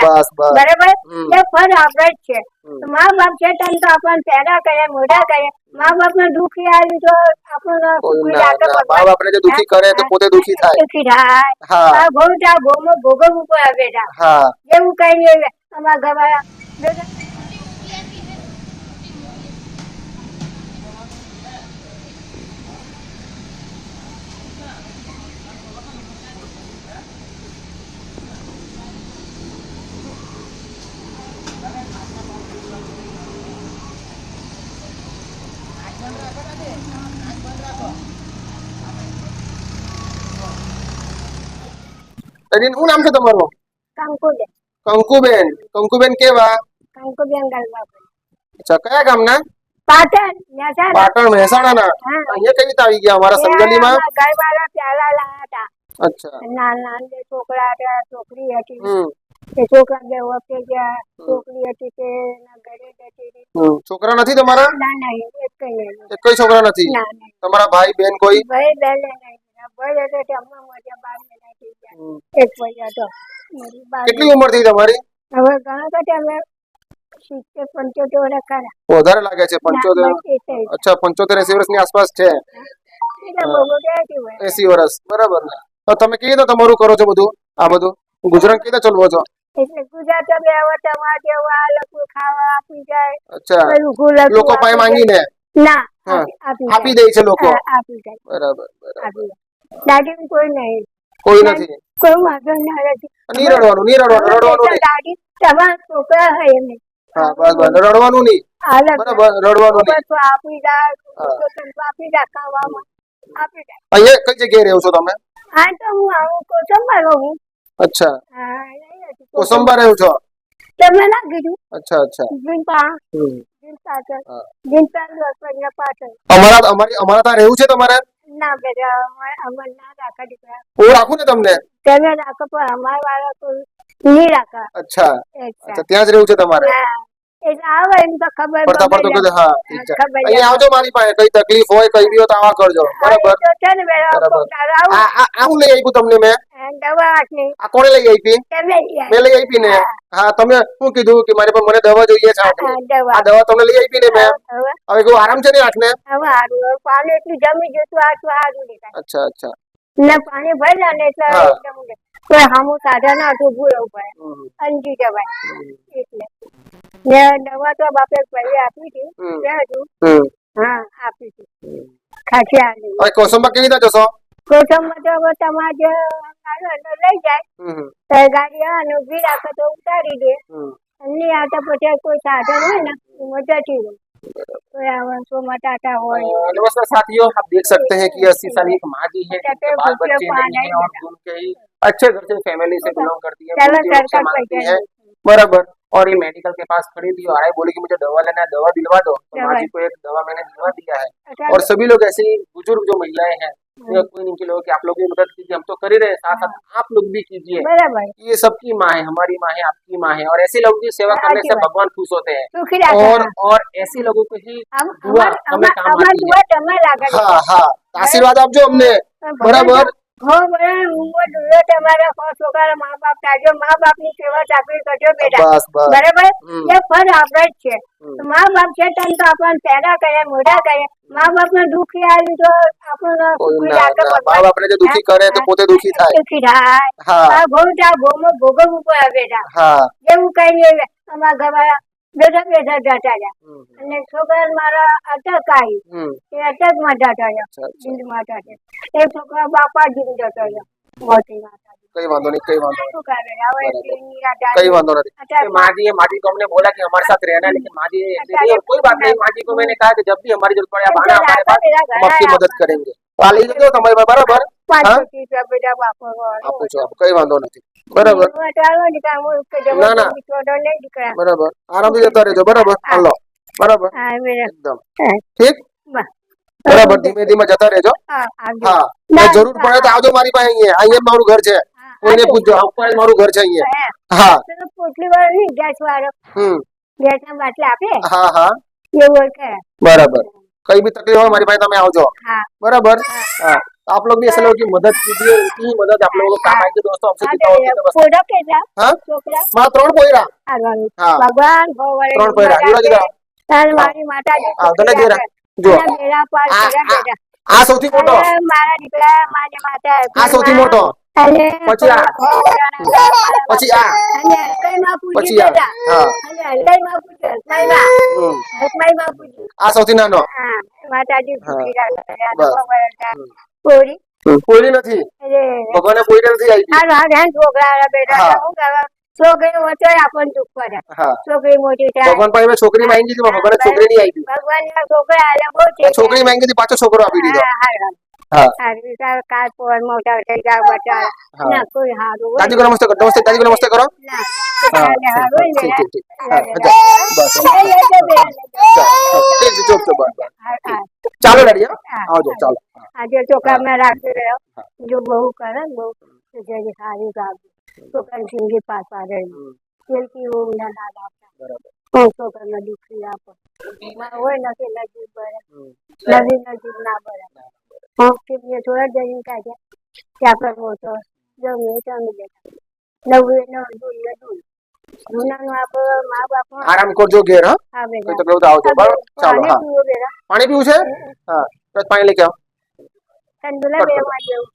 બસ બસ બરાબર હમ. એ ફળ આપણે જ છે હમ. મા બાપ છે તને તો આપણને પેદા કરે મોટા કરે મા બાપ ને દુખી આવ્યું તો આપણને કોઈ કોઈ ના જાતો ના મા ભગવાન બાપને જે દુખી કરે તો પોતે દુખી થાય. દુખી થાય હા આ બહુ ત્યાં બહુમાં ભોગવવું પડે બેટા હા એવું કઈ નહીં અમારા ઘરવાળા બેટા તરીન શું નામ છે તમારું? કંકુબેન કંકુબેન. કંકુબેન કેવા? કંકુબેન ગરબા અચ્છા કયા ગામના? પાટણ મહેસાણા પાટણ મહેસાણાના. હા અહીંયા કઈ રીતે આવી ગયા અમારા સંગલીમાં? અમારા ઘરવાળા પ્યાલા લાયા હતા અચ્છા નાના બે છોકરા હતા છોકરી હતી હમ તે છોકરા બે વખતે ગયા છોકરી હતી તે ઘરે જતી રહી છોકરા નથી તમારા? ના નહીં એક કઈ નહીં એક કઈ છોકરા નથી? ના નહીં તમારા ભાઈ બેન કોઈ? ભાઈ બેન નહીં ભાઈ હતો તે હમણાં મજા 12 મહિના થઈ ગયા એક ભાઈ હતો મારી 12 કેટલી ઉંમર થઈ તમારી? હવે ઘણા કરતા અમે 70-75 વર્ષ ખરા વધારે લાગે છે 75. અચ્છા 75-80 વર્ષની આસપાસ છે. એટલે બહુ મોટી હોય 80 વર્ષ બરાબર ને. તો તમે કેવી રીતે તમારું કરો છો બધું આ બધું ગુજરાન કેવી રીતે ચલાવો છો? એટલે ગુજરાત બે તમારે જેવું આ લોકો ખાવા આપી જાય અચ્છા પેલું ગુલાબ લોકો પાસે માંગીને ના હા. આપી આપી દે છે લોકો. હા, આપી જાય બરાબર બરાબર. આપી જાય દાદી કોઈ નહીં કોઈ નથી. કોઈ વાંધો ના નથી નહીં રડવાનું નહીં રડવાનું રડવાનું નહીં. દાદી તમારા છોકરા હોય એમને હા બસ બસ રડવાનું નહીં. બરાબર રડવાનું નહીં. બધું આપી જાય હા. આપી જાય ખાવામાં આપી જાય અહીંયા કઈ જગ્યાએ રહો છો તમે? હા તો હું આવું કોચંબા રહું અચ્છા હા નહીં હતી. કોસંબા રહો છો? તમને ના કીધું અચ્છા અચ્છા જીનપા હમ. જીન પાછળ હા. જીનપા રસોઈના પાછળ અમારા ત્યાં રહેવું છે તમારે? ના બેટા અમારે ના રાખા દીકરા હું રાખું ને તમને? તમે રાખો પણ અમારા વાળા કોઈ નહીં રાખા અચ્છા અચ્છા ત્યાં જ રહેવું છે તમારે? હા એટલે આવે એમ તો ખબર પડતા પડતો પડે. કીધું હા ઠીક છે. ખબર અહીંયા આવજો મારી પાસે કઈ તકલીફ હોય કઈ બી હોય તો આવા કરજો બરાબર તો છે ને બેટા બરાબર. તારે આવું આ હું લઈ આપ્યું તમને મેં? દવા આટલી આ કોણે લઈ આપી? તમે લઈ મેં લઈ આપી ને હા તમે શું કીધું કે મારી પાસે મને દવા જોઈએ છે આટલી. દવા આ દવા તમને લઈ આપી ને મેં હવે હવે કેવું આરામ છે ને આટલે? હવે સારું પાણી એટલું જમી જતું આ તો સારું દેખાય અચ્છા અચ્છા ને પાણી ભર્યા ને એટલે હા. એકદમ કોઈ સામું સાધન હતું ઊભું રહેવું પડે હમ. અંજી જવાય એટલે ને દવા તો બાપે પહેલી આપી હતી હમ. ત્યાં હતું હમ. હા આપી હતી ખાસી આવી હવે કોસંબા કેવી રીતે જશો? કોચમમાં તો હવે તમારે જે આવ્યો એટલે લઈ જાય હમ. તો ગાડી આવે ને ઊભી રાખે તો ઉતારી દે હમ. નહીં આવતા પછી કોઈ સાધન હોય ને એમાં જતી રહે કોઈ આવે સોમાં ટાટા હોય नमस्कार साथियों आप देख सकते हैं कि 80 साल की एक माँ जी है जिनके बाल बच्चे नहीं है और उनके ही अच्छे घर से फैमिली से बिलोंग करती है चलो पूरी रूप से सरकार मानती पैसा है बराबर और ये मेडिकल के पास खड़ी थी और आए बोली कि मुझे दवा लेना है दवा दिलवा दो तो माँ जी को एक दवा मैंने दिलवा दिया है और सभी लोग ऐसे ही बुजुर्ग जो महिलाएं हैं या कोई इनके लोग कि आप लोग की मदद कीजिए हम तो कर ही रहे हैं साथ साथ आप लोग भी कीजिए बराबर ये सबकी माँ है हमारी माँ है आपकी माँ है और ऐसे लोगों की सेवा करने से भगवान खुश होते हैं સુખી રાખે और ऐसे लोगों को ही दुआ हमें काम અમાર आती है દુઆ તમે લાગે हाँ हाँ आशीर्वाद आपજો અમને બરાબર હો બરાબર હું દુઆ તમારા છોકરા મા બાપ તાજો મા બાપ ની સેવા ચાકરી કરજો બેટા બસ બસ બરાબર હમ. એ ફળ આપણે જ છે મા બાપ છે તને તો આપણને પેદા કરે મોટા કરે મા બાપ ને દુખી આવ્યું તો આપણને કોઈ કોઈ ના જાતો ના ભગવાન બાપ આપણે જે દુખી કરે તો પોતે દુખી થાય દુખી થાય હા આ બહુ ત્યાં બહુમાં ભોગવવું પડે બેટા હા એવું કઈ નહીં અમારા ઘરવાળા બેઠા બેઠા જતા રહ્યા હમ. અને છોકરા મારા અટક આવી હમ. એ અટક માં જતા રહ્યા અચ્છા, અચ્છા. જીંદ માતા છે એ છોકરા બાપા જીવ જતો રહ્યા મોટી માતા કઈ વાંધો નહીં કઈ વાંધો શું કરે હવે એની રાજા कई वांधो नहीं अटक माँ जी को हमने बोला कि हमारे साथ रहना है लेकिन माँ जी ऐसे नहीं और कोई बात नहीं माँ जी को मैंने कहा कि जब भी हमारी जरूरत पड़े आप आना हमारे पास हम आपकी मदद करेंगे तो आ लीजिए तो हमारे पास बराबर हाँ 5 બેટા બાપો आप पूछो आप कई वांधो नहीं बराबर ના, ના. દીકરા बराबर आराम से जता रहजो बराबर हालो बराबर હા બેટા एकदम હા, ठीक બસ. बराबर धीमे धीमे जता रहजो હા આવજો हाँ ના, और जरूर पड़े तो आवजो मारी પાસે અહીંયા મારું ઘર છે હા, કોઈને આવજો. પૂછજો ઉપર મારું ઘર છે અહીંયા હા. હા પેલો પોટલી વાળો નહીં ગેસ વાળો ગેસ ના બાટલા આપે હા હા એવું કે બરાબર કઈ બી તકલીફ હોય મારી પાસે તમે આવજો હા બરાબર હા तो आप लोग भी ऐसे लोगों की मदद कीजिए, इनकी ही मदद आप लोगों को काम आएगी दोस्तों। हमसे હા, कितना होती है बस। ફોટો કેટલા हाँ છોકરા माँ 3 पोयरा હારવાનું. हाँ ભગવાન ભગવાન 3 पोयरा માતા જોડા કીધા તાર મારી માતાજી हाँ સુખી તને જે રાખે. જો એના બેડા પાર આ કર્યા આ બેટા. આ સૌથી મોટો અરે મારા દીકરા મારી માતા આ સૌથી મોટો અને પછી આ પછી આ અને હલકાઈમાં પૂજી પછી આ બેટા હા અને હલકાઈમાં પૂજી હલકાઈમાં હમ. હલકાઈમાં પૂજી આ સૌથી નાનો હા માતાજી હા સુખી રાખે. આ બસ ભગવાન હમ. કોરી કોયરી નથી અરે ભગવાને કોયરી નથી આપી આ રાધા છોકરા બેટા હા શું કરે છોકરી ઓછો આપણને દુઃખ પડે હા છોકરી મોટી થાય ભગવાન પાસે મેં છોકરી માંગી હતી પણ ભગવાને છોકરી નહીં આપી ભગવાનના છોકરા આલે બહુ છે છોકરી માંગી હતી પાછો છોકરો આપી દીધો હા કાલ પોર મોટા થઈ જાય બચાવ હા ના કોઈ હારું દાદી को नमस्ते करो नमस्ते दादी को नमस्ते करो ના हाँ હારું ठीक ठीक ठीक हाँ ને जा बस ठीक है चुप चुप बस ચાલો ડેડી હા આવજો ચાલો હા આજે ચોખા મેં રાખી રહ્યો હા જો બહુ કરે ને બહુ તો જેની સારી ગાડી છોકરાની જિંદગી પાછા રહી હમ, પેલથી ઊંઘ ના લાગતા બરાબર હું છોકરાને દુખી આપો હોય નથી નજીક ભરે હમ, નવી નજીક ના ભરે હું કે થોડા જઈને કાઢ્યા ત્યાં પર મોટો જમીએ જમી લેતા નવું નવું દૂધ ને દૂધ જૂનાનું આપણે મા બાપ આરામ કરજો ઘેર હા હા કોઈ બેટા તકલીફ તો આવજો બરાબર ચાલો પાણી હા પીવો બેટા પાણી પીવું છે હા બસ પાણી લઈ કે આવો ઠંડુ ના કટ કરો બેમાં જેવું